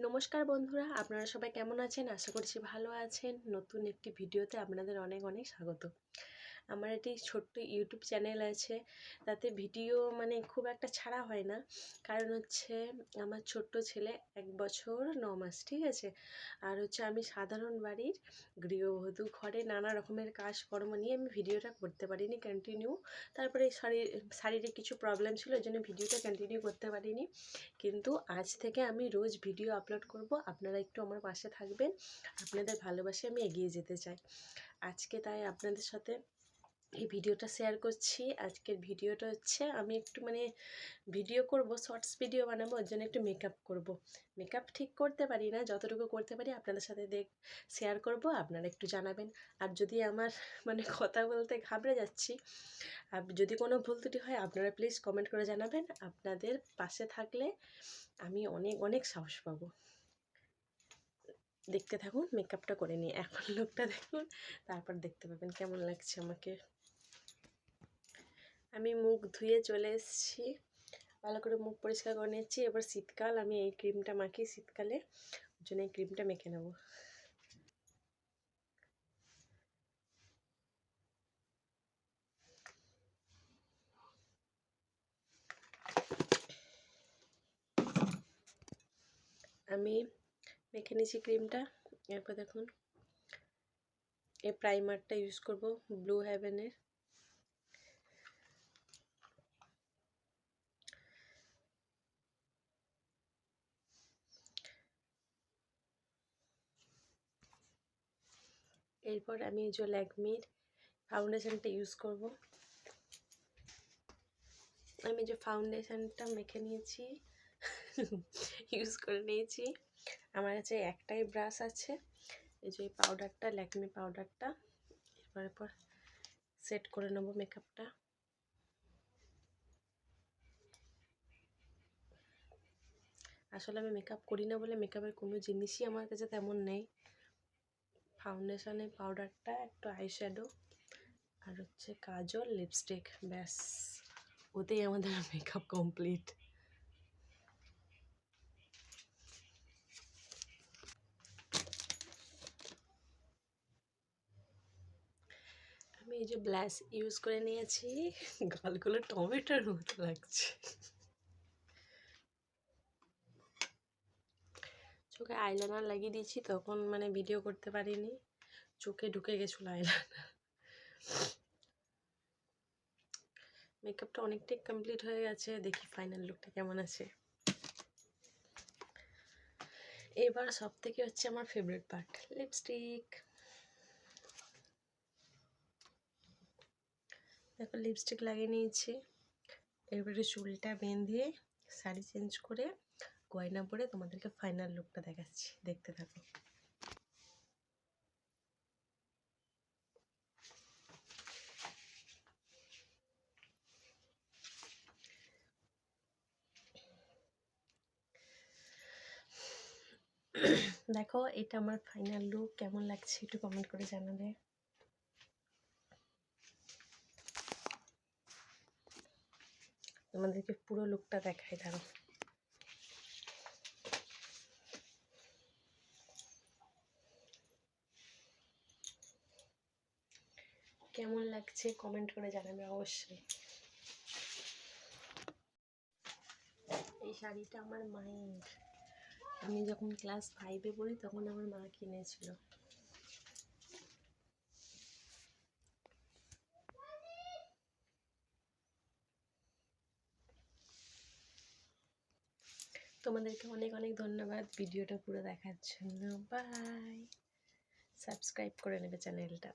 নমস্কার বন্ধুরা, আপনারা সবাই কেমন আছেন? আশা করছি ভালো আছেন। নতুন একটি ভিডিওতে আপনাদের অনেক অনেক স্বাগত। আমার একটি ছোট্ট ইউটিউব চ্যানেল আছে, তাতে ভিডিও খুব একটা ছাড়া হয় না। কারণ হচ্ছে আমার ছোট্ট ছেলে 1 বছর 9 মাস, ঠিক আছে? আর হচ্ছে আমি সাধারণ বাড়ির গৃহবধূ, ঘরে নানা রকমের কাজকর্ম নিয়ে আমি ভিডিওটা করতে পারিনি কন্টিনিউ। তারপরে শারীরিক কিছু প্রবলেম ছিল, ওই জন্য ভিডিওটা কন্টিনিউ করতে পারিনি। কিন্তু আজ থেকে আমি রোজ ভিডিও আপলোড করব। আপনারা একটু আমার পাশে থাকবেন, আপনাদের ভালোবাসে আমি এগিয়ে যেতে চাই। আজকে তাই আপনাদের সাথে এই ভিডিওটা শেয়ার করছি। আজকের ভিডিওটা হচ্ছে আমি একটু ভিডিও করব, শর্টস ভিডিও বানাবো, ওর জন্য একটু মেকআপ করব। মেকআপ ঠিক করতে পারি না, যতটুকু করতে পারি আপনাদের সাথে শেয়ার করব, আপনারা একটু জানাবেন। আর যদি আমার কথা বলতে ঘাবড়ে যাচ্ছি, আর যদি কোনো ভুল ত্রুটি হয় আপনারা প্লিজ কমেন্ট করে জানাবেন। আপনাদের পাশে থাকলে আমি অনেক অনেক সাহস পাবো। দেখতে থাকুন, মেকআপটা করে নিই। এখন লোকটা দেখুন, তারপর দেখতে পাবেন কেমন লাগছে আমাকে। আমি মুখ ধুয়ে চলে এসেছি, ভালো করে মুখ পরিষ্কার করে নিচ্ছি। এবার শীতকাল, আমি এই ক্রিমটা মাখি শীতকালে, ওর জন্য এই ক্রিমটা মেখে নেব। আমি মেখে নিয়েছি ক্রিমটা। এরপর দেখুন, এই প্রাইমারটা ইউজ করব ব্লু হেভেনের। এরপর আমি যে ল্যাকমির ফাউন্ডেশনটা ইউজ করব। আমি যে ফাউন্ডেশনটা মেখে নিয়েছি, ইউজ করে নিয়েছি। আমার কাছে একটাই ব্রাশ আছে, এই যে পাউডারটা, ল্যাকমি পাউডারটা। এরপর সেট করে নেব মেকআপটা। আসলে আমি মেকআপ করি না বলে মেকআপের কোনো জিনিসই আমার কাছে তেমন নেই। ফাউন্ডেশনের পাউডারটা, একটু আইশ্যাডো, আর হচ্ছে কাজল, লিপস্টিক, ব্যাস ওতেই আমাদের মেকআপ কমপ্লিট। আমি এই যে ব্লাশ ইউজ করে নিয়েছি, গালগুলো টমেটোর মতো লাগছে। চোখে আইলাইনার লাগিয়ে দিয়েছি, তখন ভিডিও করতে পারিনি, চোখে ঢুকে গেছিলো আইলাইনার। মেকআপটা অনেকটাই কমপ্লিট হয়ে গেছে, দেখি ফাইনাল লুকটা কেমন আছে। এবার সব থেকে হচ্ছে আমার ফেভারিট পার্ট, লিপস্টিক। দেখো লিপস্টিক লাগিয়ে নিয়েছি। এবারে চুলটা বেঁধে শাড়ি চেঞ্জ করে গয়না পরে তোমাদেরকে ফাইনাল লুকটা দেখাচ্ছি, দেখতে থাকো। দেখো এটা আমার ফাইনাল লুক, কেমন লাগছে একটু কমেন্ট করে জানাবে। তোমাদেরকে পুরো লুকটা দেখাই, দাঁড়ো। কেমন লাগছে কমেন্ট করে জানাবে অবশ্যই। এই শাড়িটা আমার মায়ের, আমি যখন ক্লাস 5-এ পড়ি তখন আমার মা কিনেছিল। তোমাদেরকে অনেক অনেক ধন্যবাদ ভিডিওটা পুরো দেখার জন্য। বাই। সাবস্ক্রাইব করে নেবে চ্যানেলটা।